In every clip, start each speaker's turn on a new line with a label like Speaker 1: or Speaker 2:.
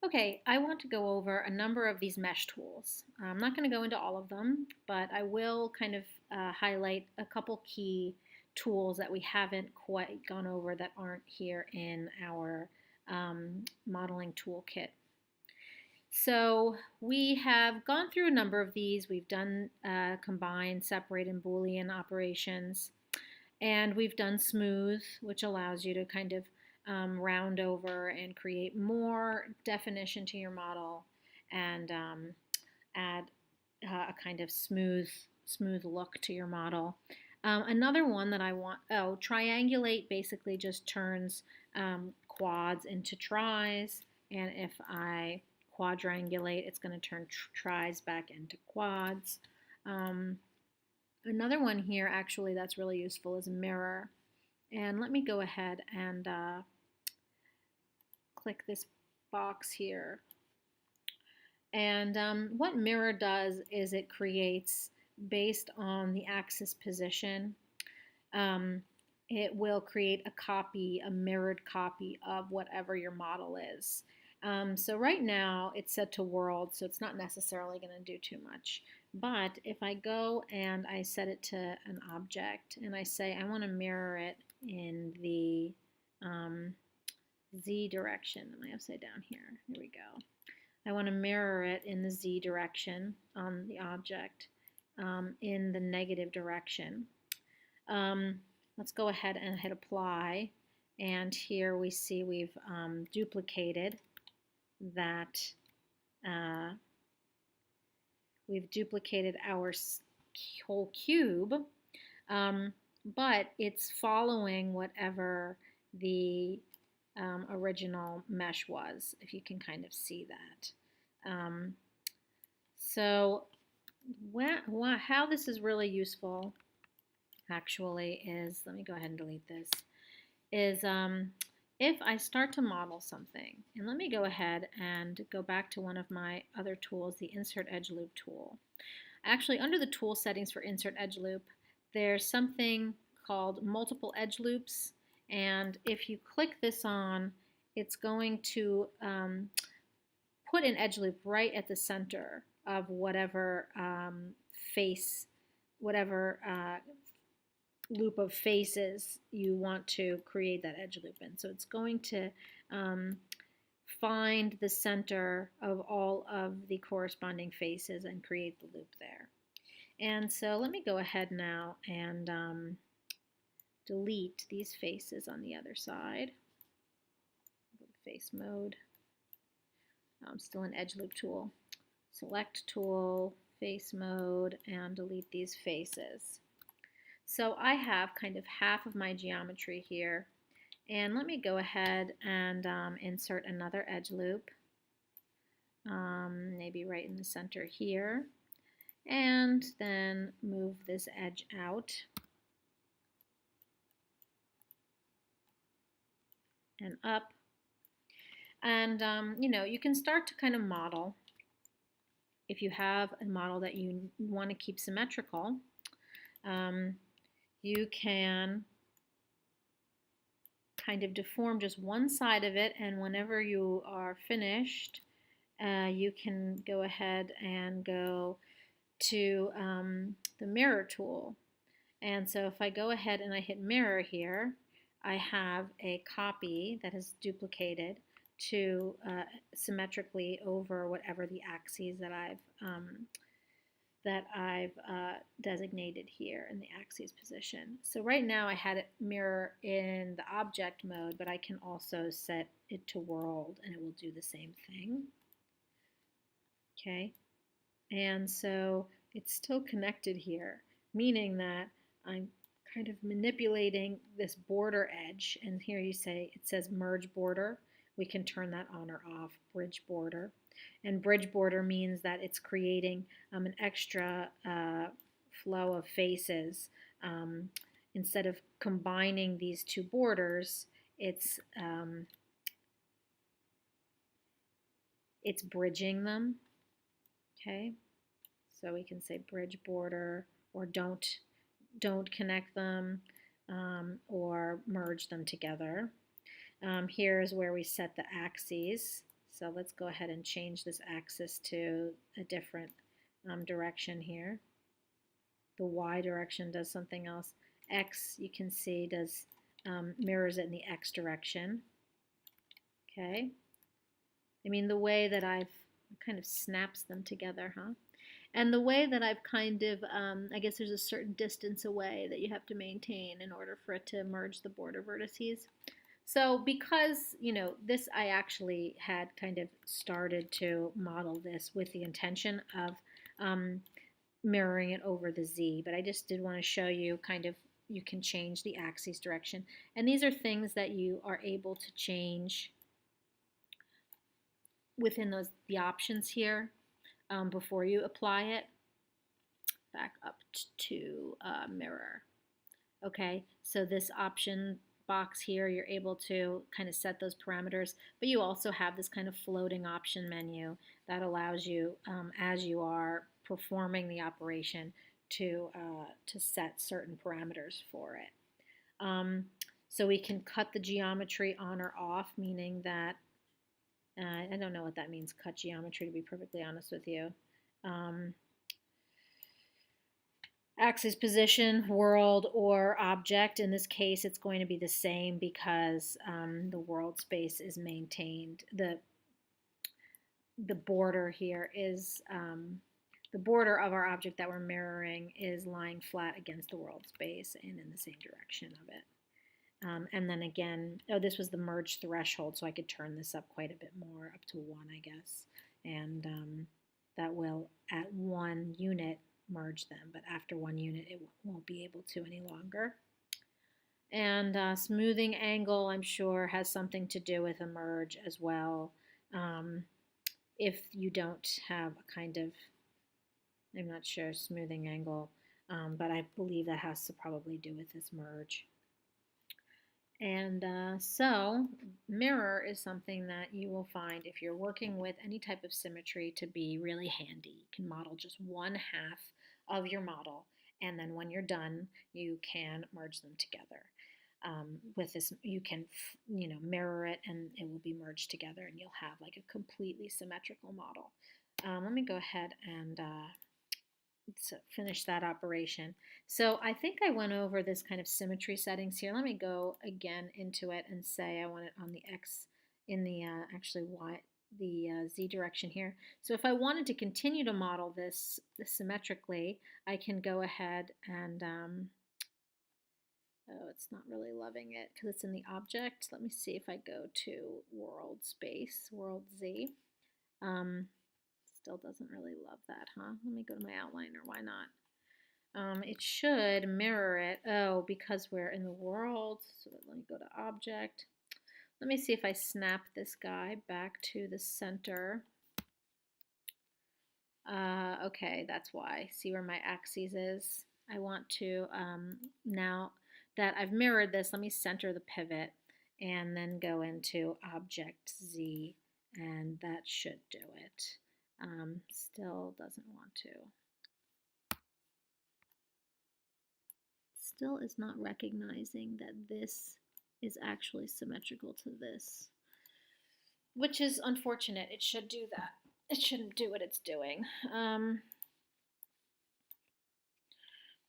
Speaker 1: Okay, I want to go over a number of these mesh tools. I'm not going to go into all of them, but I will kind of highlight a couple key tools that we haven't quite gone over that aren't here in our modeling toolkit. So we have gone through a number of these. We've done combine, separate, and Boolean operations. And we've done smooth, which allows you to kind of round over and create more definition to your model and add a kind of smooth look to your model. Another one that I want, triangulate basically just turns quads into tris, and if I quadrangulate, it's going to turn tris back into quads. Another one here actually that's really useful is mirror. And let me go ahead and click this box here. And what mirror does is it creates, based on the axis position, it will create a copy, a mirrored copy of whatever your model is. So right now it's set to world, so it's not necessarily going to do too much. But if I go and I set it to an object and I say I want to mirror it in the Z direction, am I upside down here? Here we go. I want to mirror it in the Z direction on the object in the negative direction. Let's go ahead and hit apply. And here we see we've duplicated that. We've duplicated our whole cube, but it's following whatever the original mesh was, if you can kind of see that. So how this is really useful actually is, let me go ahead and delete this, is if I start to model something, and let me go ahead and go back to one of my other tools, the Insert Edge Loop tool. Actually, under the tool settings for Insert Edge Loop, there's something called Multiple Edge Loops, and if you click this on, it's going to put an edge loop right at the center of whatever face, whatever loop of faces you want to create that edge loop in. So it's going to find the center of all of the corresponding faces and create the loop there. And so let me go ahead now and delete these faces on the other side. Face mode. I'm still in Edge Loop tool. Select tool, face mode, and delete these faces. So I have kind of half of my geometry here. And let me go ahead and insert another edge loop, maybe right in the center here. And then move this edge out. And up. And you can start to kind of model. If you have a model that you want to keep symmetrical, you can kind of deform just one side of it, and whenever you are finished, you can go ahead and go to the mirror tool. And so if I go ahead and I hit mirror here, I have a copy that is duplicated to symmetrically over whatever the axes that I've designated here in the axes position. So right now I had it mirror in the object mode, but I can also set it to world and it will do the same thing. Okay, and so it's still connected here, meaning that I'm kind of manipulating this border edge, and here you say it says merge border. We can turn that on or off, bridge border. And bridge border means that it's creating an extra flow of faces. Instead of combining these two borders, it's bridging them. Okay, so we can say bridge border, or don't connect them, or merge them together. Here is where we set the axes. So let's go ahead and change this axis to a different direction here. The Y direction does something else. X, you can see, does mirrors it in the X direction. Okay. I mean, the way that I've kind of snaps them together, huh? And the way that I've kind of, I guess there's a certain distance away that you have to maintain in order for it to merge the border vertices. So because, this I actually had kind of started to model this with the intention of mirroring it over the Z, but I just did want to show you kind of you can change the axis direction. And these are things that you are able to change within the options here before you apply it. Back up to mirror. Okay, so this option box here, you're able to kind of set those parameters, but you also have this kind of floating option menu that allows you, as you are performing the operation, to set certain parameters for it. So we can cut the geometry on or off, meaning that, I don't know what that means, cut geometry, to be perfectly honest with you. Axis position, world, or object. In this case, it's going to be the same because the world space is maintained. The border here is, the border of our object that we're mirroring is lying flat against the world space and in the same direction of it. And then again, this was the merge threshold, so I could turn this up quite a bit more, up to 1, I guess. And that will, at 1 unit, merge them, but after 1 unit it won't be able to any longer. And smoothing angle, I'm sure, has something to do with a merge as well. If you don't have a kind of, I'm not sure, smoothing angle, but I believe that has to probably do with this merge. And so mirror is something that you will find if you're working with any type of symmetry to be really handy. You can model just 1/2 of your model, and then when you're done, you can merge them together. With this, you can mirror it, and it will be merged together, and you'll have like a completely symmetrical model. Let me go ahead and finish that operation. So I think I went over this kind of symmetry settings here. Let me go again into it and say I want it on the X in the actually Y, the Z direction here. So if I wanted to continue to model this symmetrically, I can go ahead and oh, it's not really loving it because it's in the object. Let me see if I go to world space, world Z. Still doesn't really love that, huh? Let me go to my outliner. Why not? It should mirror it. Oh, because we're in the world. So let me go to object. Let me see if I snap this guy back to the center. Okay, that's why. See where my axis is? I want to, now that I've mirrored this, let me center the pivot and then go into object Z, and that should do it. Still doesn't want to. Still is not recognizing that this is actually symmetrical to this, which is unfortunate. It should do that. It shouldn't do what it's doing. Go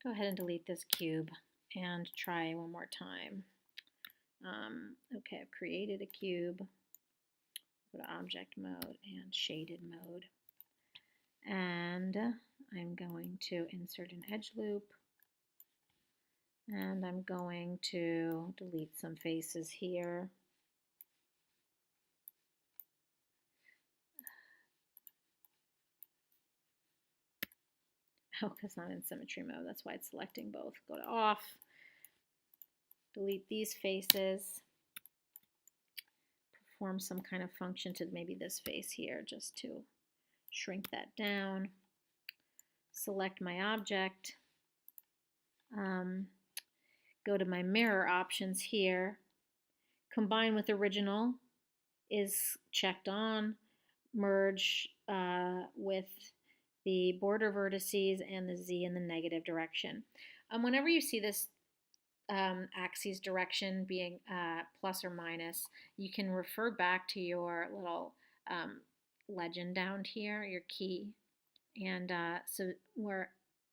Speaker 1: ahead and delete this cube and try one more time. Okay, I've created a cube. Go to object mode and shaded mode. And I'm going to insert an edge loop. And I'm going to delete some faces here. Oh, because I'm in symmetry mode. That's why it's selecting both. Go to off. Delete these faces. Perform some kind of function to maybe this face here just to shrink that down. Select my object. Go to my mirror options here. Combine with original is checked on. Merge with the border vertices and the Z in the negative direction. Whenever you see this axis direction being plus or minus, you can refer back to your little legend down here, your key. And so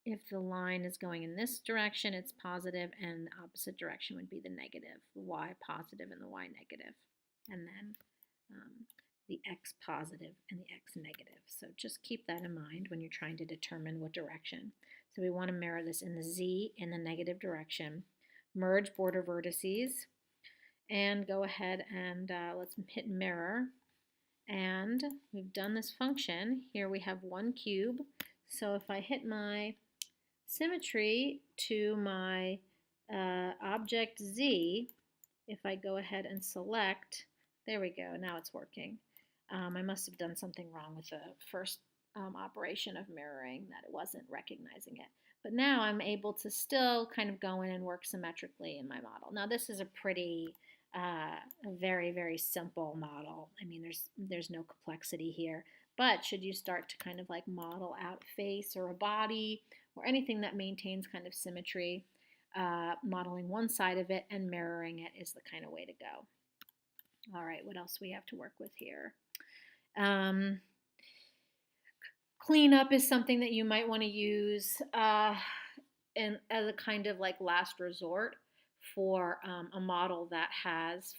Speaker 1: if the line is going in this direction, it's positive, and the opposite direction would be the negative, the y positive and the y negative. And then the x positive and the x negative. So just keep that in mind when you're trying to determine what direction. So we want to mirror this in the z in the negative direction. Merge border vertices, and go ahead and let's hit mirror. And we've done this function. Here we have 1 cube. So if I hit my symmetry to my object z, if I go ahead and select, there we go, now it's working. I must have done something wrong with the first operation of mirroring, that it wasn't recognizing it. But now I'm able to still kind of go in and work symmetrically in my model. Now this is a pretty, a very, very simple model. I mean, there's no complexity here. But should you start to kind of like model out a face or a body or anything that maintains kind of symmetry, modeling one side of it and mirroring it is the kind of way to go. All right, what else do we have to work with here? Cleanup is something that you might want to use as a kind of like last resort for a model that has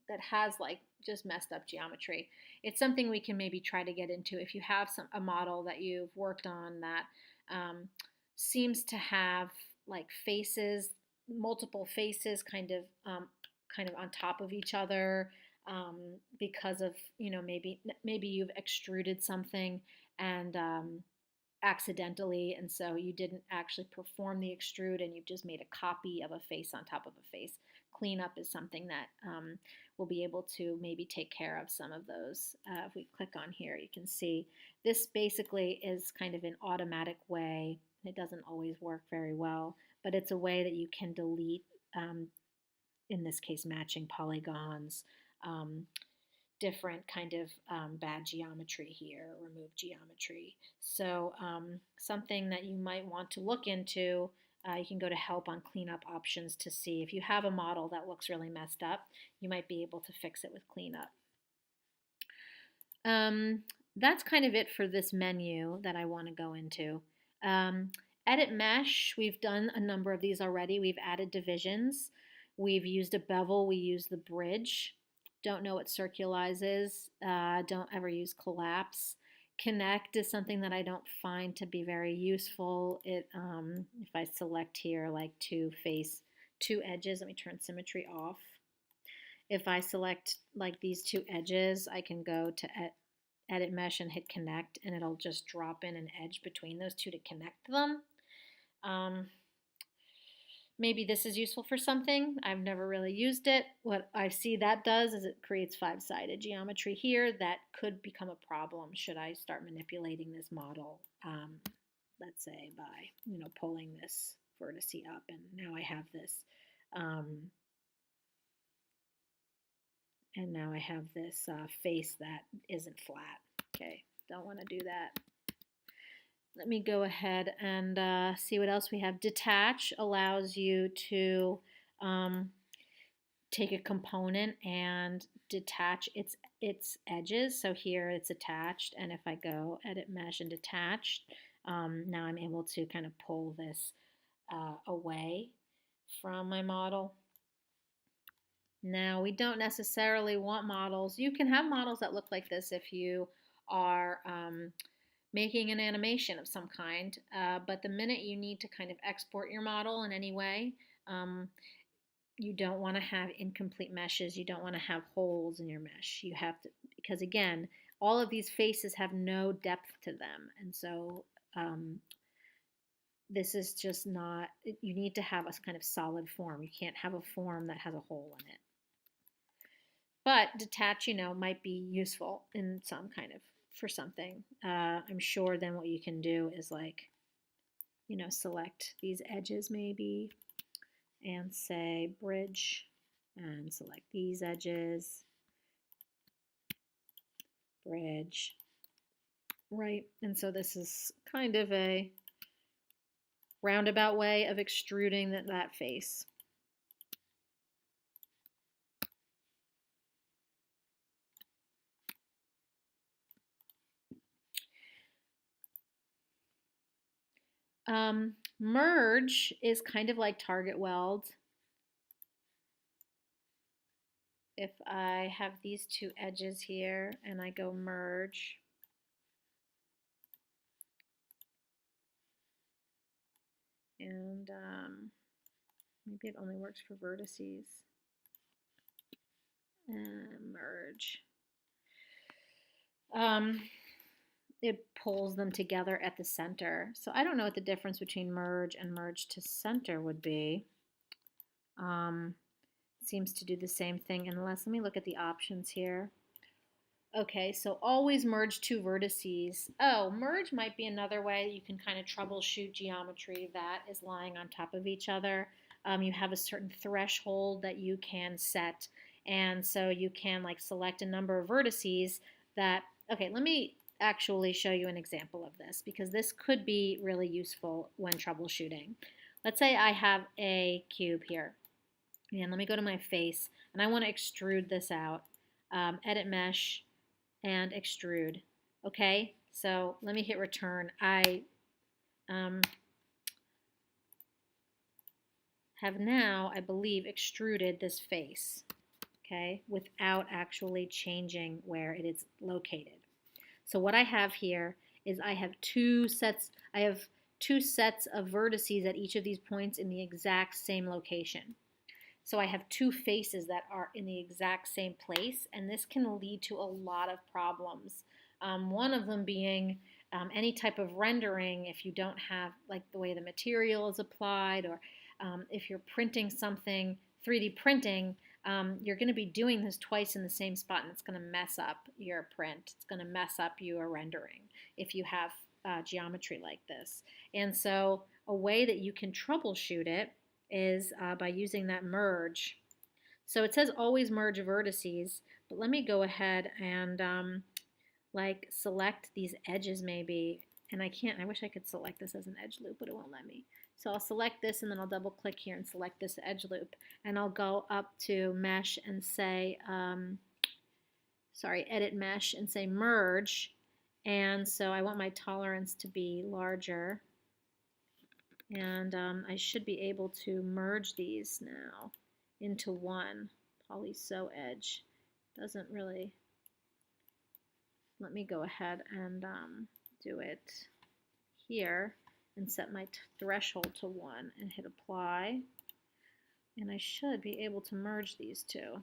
Speaker 1: that has like just messed up geometry. It's something we can maybe try to get into if you have a model that you've worked on that seems to have like faces, multiple faces kind of on top of each other, because of, you know, maybe you've extruded something and accidentally, and so you didn't actually perform the extrude and you've just made a copy of a face on top of a face. Cleanup is something that we'll be able to maybe take care of some of those. If we click on here, you can see this basically is kind of an automatic way. It doesn't always work very well, but it's a way that you can delete, in this case, matching polygons, different kind of bad geometry here, remove geometry. So something that you might want to look into, you can go to help on cleanup options to see if you have a model that looks really messed up, you might be able to fix it with cleanup. That's kind of it for this menu that I want to go into. Edit mesh, we've done a number of these already. We've added divisions. We've used a bevel. We use the bridge. Don't know what circularize is. Don't ever use collapse. Connect is something that I don't find to be very useful. If I select here like two edges, let me turn symmetry off. If I select like these two edges, I can go to edit mesh and hit connect, and it'll just drop in an edge between those two to connect them. Maybe this is useful for something. I've never really used it. What I see that does is it creates five-sided geometry here that could become a problem should I start manipulating this model, let's say by, you know, pulling this vertex up, and now I have this, and now I have this face that isn't flat. Okay, don't want to do that. Let me go ahead and see what else we have. Detach allows you to take a component and detach its edges. So here it's attached, and if I go edit mesh and detach, now I'm able to kind of pull this away from my model. Now we don't necessarily want models. You can have models that look like this if you are making an animation of some kind, but the minute you need to kind of export your model in any way, you don't want to have incomplete meshes. You don't want to have holes in your mesh. You have to, because again, all of these faces have no depth to them, and so this is just not, you need to have a kind of solid form. You can't have a form that has a hole in it. But detach, you know, might be useful in some kind of, for something. I'm sure then what you can do is like, you know, select these edges maybe and say bridge and select these edges, bridge, right? And so this is kind of a roundabout way of extruding that face. Merge is kind of like target weld. If I have these two edges here and I go merge, and maybe it only works for vertices, and merge. It pulls them together at the center. So I don't know what the difference between merge and merge to center would be. Seems to do the same thing unless, let me look at the options here. Okay, so always merge two vertices. Oh, merge might be another way you can kind of troubleshoot geometry that is lying on top of each other. You have a certain threshold that you can set, and so you can like select a number of vertices that, okay, let me actually show you an example of this because this could be really useful when troubleshooting. Let's say I have a cube here, and let me go to my face, and I want to extrude this out. Edit mesh and extrude. Okay, so let me hit return. I have now, I believe, extruded this face, okay, without actually changing where it is located. So what I have here is I have two sets of vertices at each of these points in the exact same location. So I have two faces that are in the exact same place, and this can lead to a lot of problems. One of them being any type of rendering if you don't have like the way the material is applied, or if you're printing something, 3D printing, you're going to be doing this twice in the same spot, and it's going to mess up your print. It's going to mess up your rendering if you have geometry like this. And so a way that you can troubleshoot it is by using that merge. So it says always merge vertices, but let me go ahead and like select these edges maybe, and I can't, I wish I could select this as an edge loop, but it won't let me. So I'll select this and then I'll double click here and select this edge loop, and I'll go up to mesh and say, edit mesh and say merge, and so I want my tolerance to be larger. And I should be able to merge these now into one. Polysew edge doesn't really let me go ahead and do it here and set my threshold to 1 and hit apply. And I should be able to merge these two.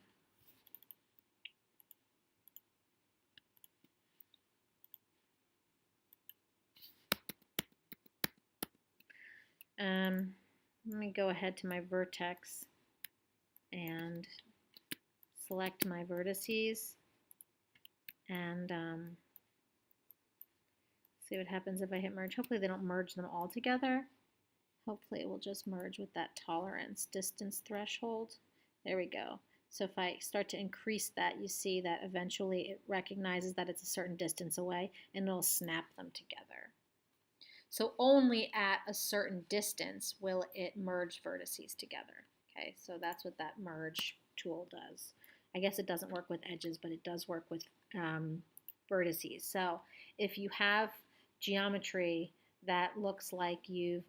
Speaker 1: Let me go ahead to my vertex and select my vertices and see what happens if I hit merge. Hopefully they don't merge them all together. Hopefully it will just merge with that tolerance distance threshold. There we go. So if I start to increase that, you see that eventually it recognizes that it's a certain distance away and it'll snap them together. So only at a certain distance will it merge vertices together. Okay, so that's what that merge tool does. I guess it doesn't work with edges, but it does work with vertices. So if you have geometry that looks like you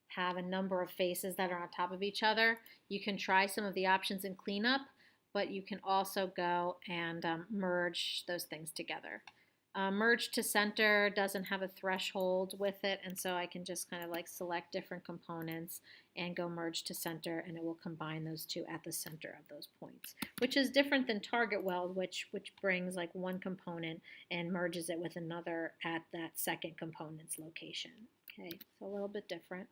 Speaker 1: have a number of faces that are on top of each other, you can try some of the options in cleanup, but you can also go and merge those things together. Merge to center doesn't have a threshold with it, and so I can just kind of like select different components and go merge to center, and it will combine those two at the center of those points, which is different than target weld, which brings like one component and merges it with another at that second component's location. Okay, so a little bit different.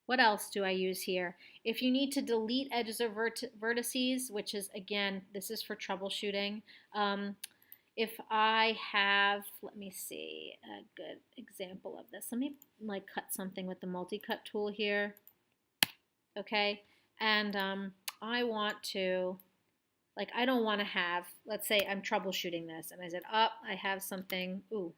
Speaker 1: What else do I use here? If you need to delete edges or vertices, which is, again, this is for troubleshooting. If I have, let me see, a good example of this. Let me like cut something with the multi-cut tool here. Okay, and I want to, like, I don't want to have, let's say I'm troubleshooting this, and I said, oh, I have something, ooh,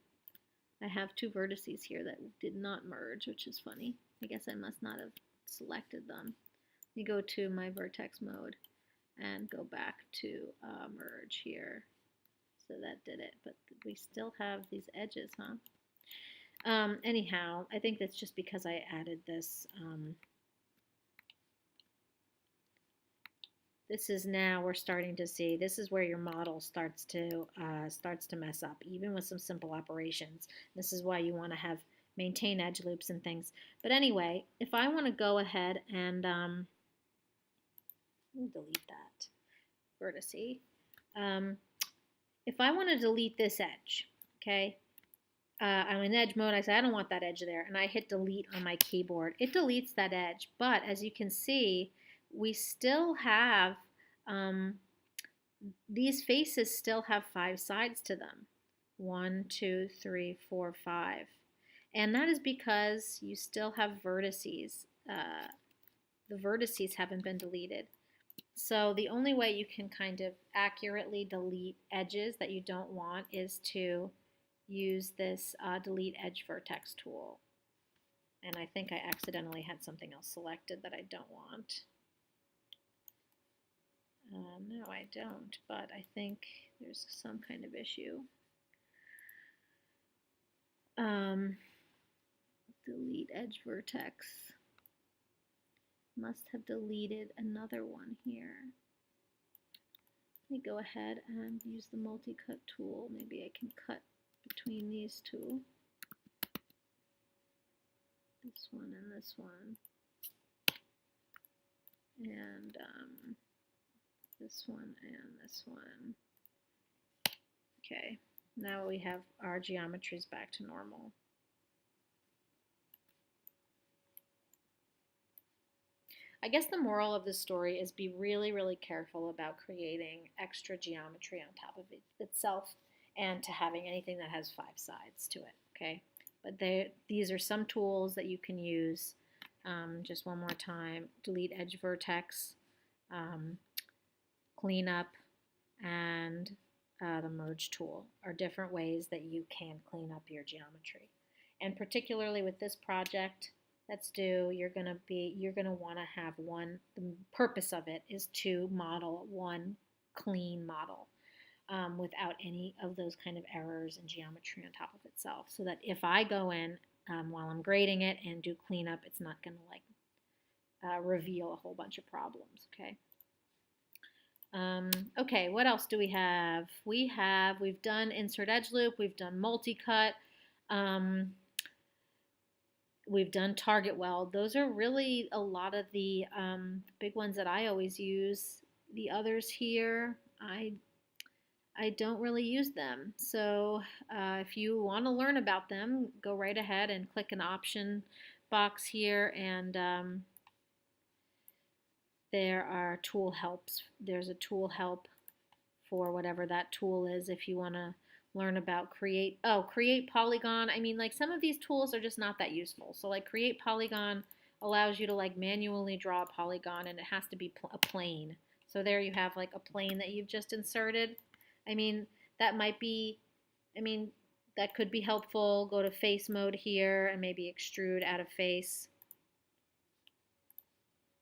Speaker 1: I have two vertices here that did not merge, which is funny. I guess I must not have selected them. Let me go to my vertex mode and go back to merge here. So that did it, but we still have these edges, huh? Anyhow, I think that's just because I added this. This is now we're starting to see, this is where your model starts to mess up, even with some simple operations. This is why you want to have maintain edge loops and things. But anyway, if I want to go ahead and delete that vertice. If I want to delete this edge, okay, I'm in edge mode. I say I don't want that edge there, and I hit delete on my keyboard. It deletes that edge, but as you can see, we still have these faces still have 5 sides to them. 1, 2, 3, 4, 5. And that is because you still have vertices. The vertices haven't been deleted. So the only way you can kind of accurately delete edges that you don't want is to use this delete edge vertex tool. And I think I accidentally had something else selected that I don't want. No, I don't, but I think there's some kind of issue. Delete edge vertex. Must have deleted another one here. Let me go ahead and use the multi-cut tool. Maybe I can cut between these two. This one and this one. And this one and this one. Okay, now we have our geometries back to normal. I guess the moral of the story is be really, really careful about creating extra geometry on top of itself and to having anything that has 5 sides to it, okay? But these are some tools that you can use. Just one more time, delete edge vertex, clean up, and the merge tool are different ways that you can clean up your geometry. And particularly with this project that's due, you're gonna want to have one. The purpose of it is to model one clean model without any of those kind of errors and geometry on top of itself, so that if I go in while I'm grading it and do cleanup, it's not gonna like reveal a whole bunch of problems. Okay. Okay, what else do we have? We've done insert edge loop, we've done multi-cut, we've done target weld. Those are really a lot of the big ones that I always use. The others here, I don't really use them. So if you want to learn about them, go right ahead and click an option box here, and there are tool helps. There's a tool help for whatever that tool is if you want to learn about create polygon. I mean, like, some of these tools are just not that useful. So like create polygon allows you to like manually draw a polygon, and it has to be a plane. So there you have like a plane that you've just inserted. I mean, that could be helpful. Go to face mode here and maybe extrude out of face.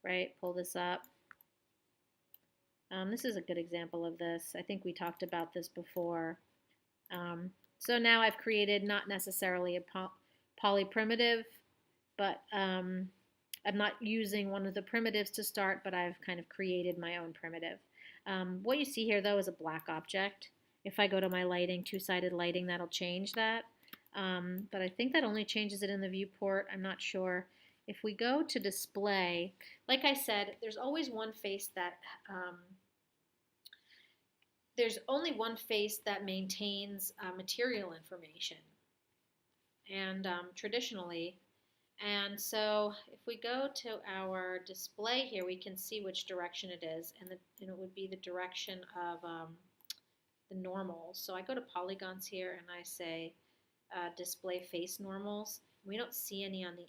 Speaker 1: Right, pull this up. This is a good example of this. I think we talked about this before. So now I've created not necessarily a poly primitive, but I'm not using one of the primitives to start, but I've kind of created my own primitive. What you see here, though, is a black object. If I go to my lighting, two-sided lighting, that'll change that. But I think that only changes it in the viewport. I'm not sure. If we go to display, like I said, there's always one face that there's only one face that maintains material information, and traditionally. And so if we go to our display here, we can see which direction it is, and it would be the direction of the normals. So I go to polygons here, and I say display face normals. We don't see any on the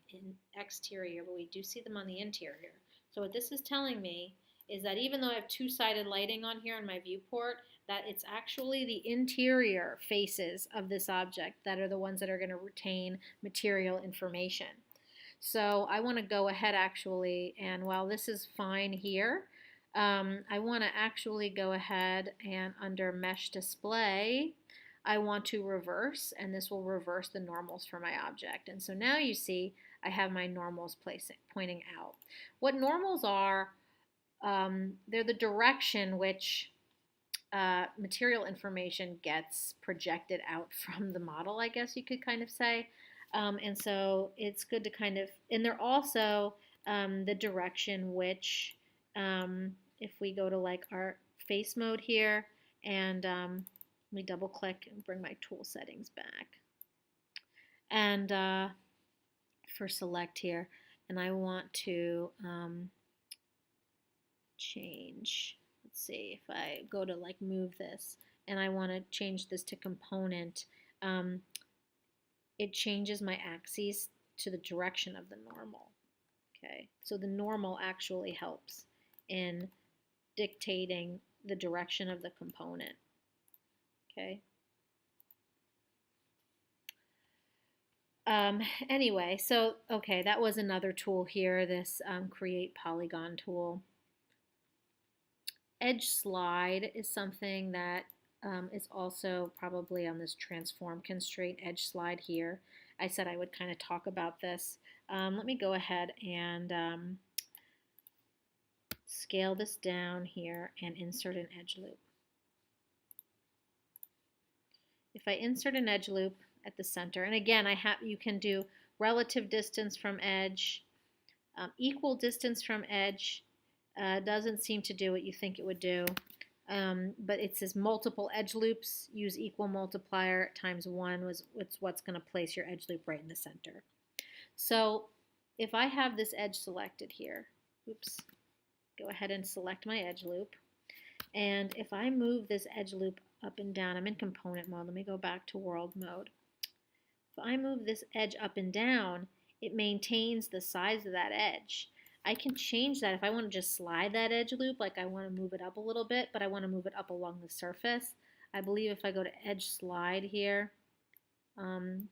Speaker 1: exterior, but we do see them on the interior. So what this is telling me is that even though I have two-sided lighting on here in my viewport, that it's actually the interior faces of this object that are the ones that are going to retain material information. So I want to go ahead actually, and while this is fine here, I want to actually go ahead and under Mesh Display, I want to reverse, and this will reverse the normals for my object. And so now you see I have my normals pointing out. What normals are, they're the direction which material information gets projected out from the model, I guess you could kind of say. And so it's good to kind of, and they're also the direction which, if we go to like our face mode here and let me double click and bring my tool settings back. And for select here, and I want to change. Let's see if I go to like move this and I want to change this to component. It changes my axes to the direction of the normal. Okay, so the normal actually helps in dictating the direction of the component. Okay. Anyway, so okay, that was another tool here, this create polygon tool. Edge slide is something that is also probably on this transform constraint edge slide here. I said I would kind of talk about this. Let me go ahead and scale this down here and insert an edge loop. If I insert an edge loop at the center, and again, you can do relative distance from edge, equal distance from edge. Doesn't seem to do what you think it would do. But it says multiple edge loops, use equal multiplier times 1 was what's going to place your edge loop right in the center. So if I have this edge selected here, oops, go ahead and select my edge loop. And if I move this edge loop up and down, I'm in component mode. Let me go back to world mode. If I move this edge up and down, it maintains the size of that edge. I can change that if I want to just slide that edge loop, like I want to move it up a little bit, but I want to move it up along the surface. I believe if I go to edge slide here,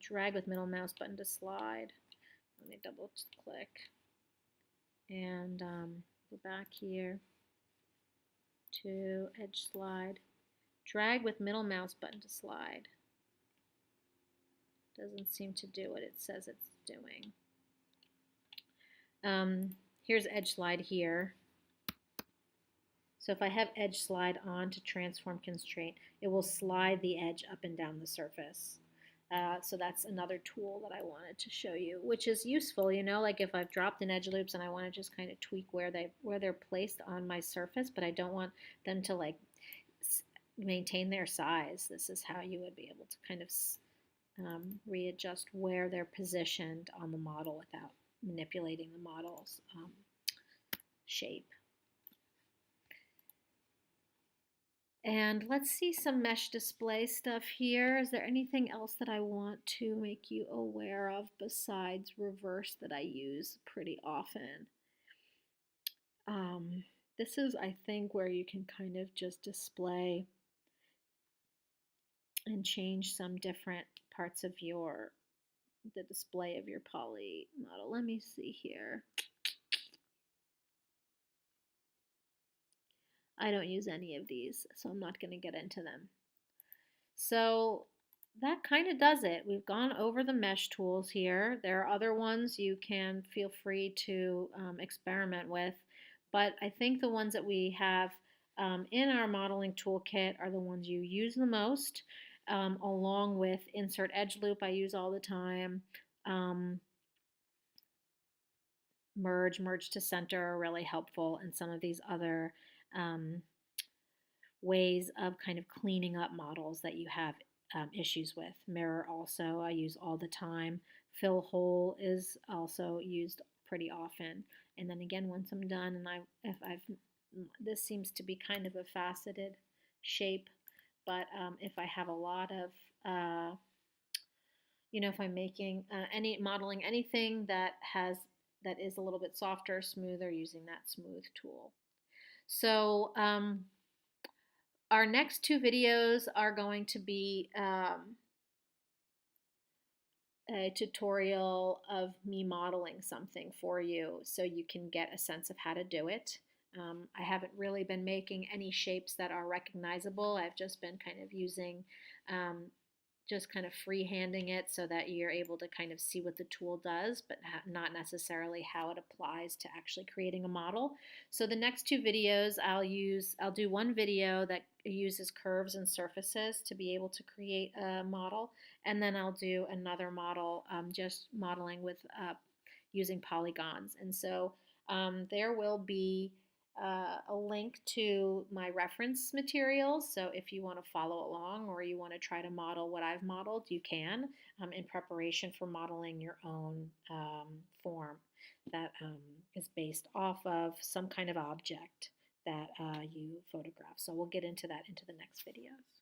Speaker 1: drag with middle mouse button to slide. Let me double click and go back here to edge slide. Drag with middle mouse button to slide. Doesn't seem to do what it says it's doing. Here's edge slide here. So if I have edge slide on to transform constraint, it will slide the edge up and down the surface. So that's another tool that I wanted to show you, which is useful, you know, like if I've dropped in edge loops and I want to just kind of tweak where they're placed on my surface, but I don't want them to like maintain their size. This is how you would be able to kind of readjust where they're positioned on the model without manipulating the model's shape. And let's see some mesh display stuff here. Is there anything else that I want to make you aware of besides reverse that I use pretty often? This is, I think, where you can kind of just display and change some different parts of the display of your poly model. Let me see here. I don't use any of these, so I'm not going to get into them. So that kind of does it. We've gone over the mesh tools here. There are other ones you can feel free to experiment with, but I think the ones that we have in our modeling toolkit are the ones you use the most, along with insert edge loop I use all the time. Merge to center are really helpful, and some of these other ways of kind of cleaning up models that you have issues with. Mirror also I use all the time. Fill hole is also used pretty often. And then again, once I'm done and this seems to be kind of a faceted shape, but if I have a lot of if I'm making modeling anything that is a little bit softer, smoother, using that smooth tool. So our next 2 videos are going to be a tutorial of me modeling something for you so you can get a sense of how to do it. I haven't really been making any shapes that are recognizable. I've just been kind of using um, just kind of freehanding it so that you're able to kind of see what the tool does, but not necessarily how it applies to actually creating a model. So the next two videos I'll do one video that uses curves and surfaces to be able to create a model, and then I'll do another model just modeling with using polygons. And so there will be a link to my reference materials. So if you want to follow along or you want to try to model what I've modeled, you can in preparation for modeling your own form that is based off of some kind of object that you photograph. So we'll get into that into the next videos.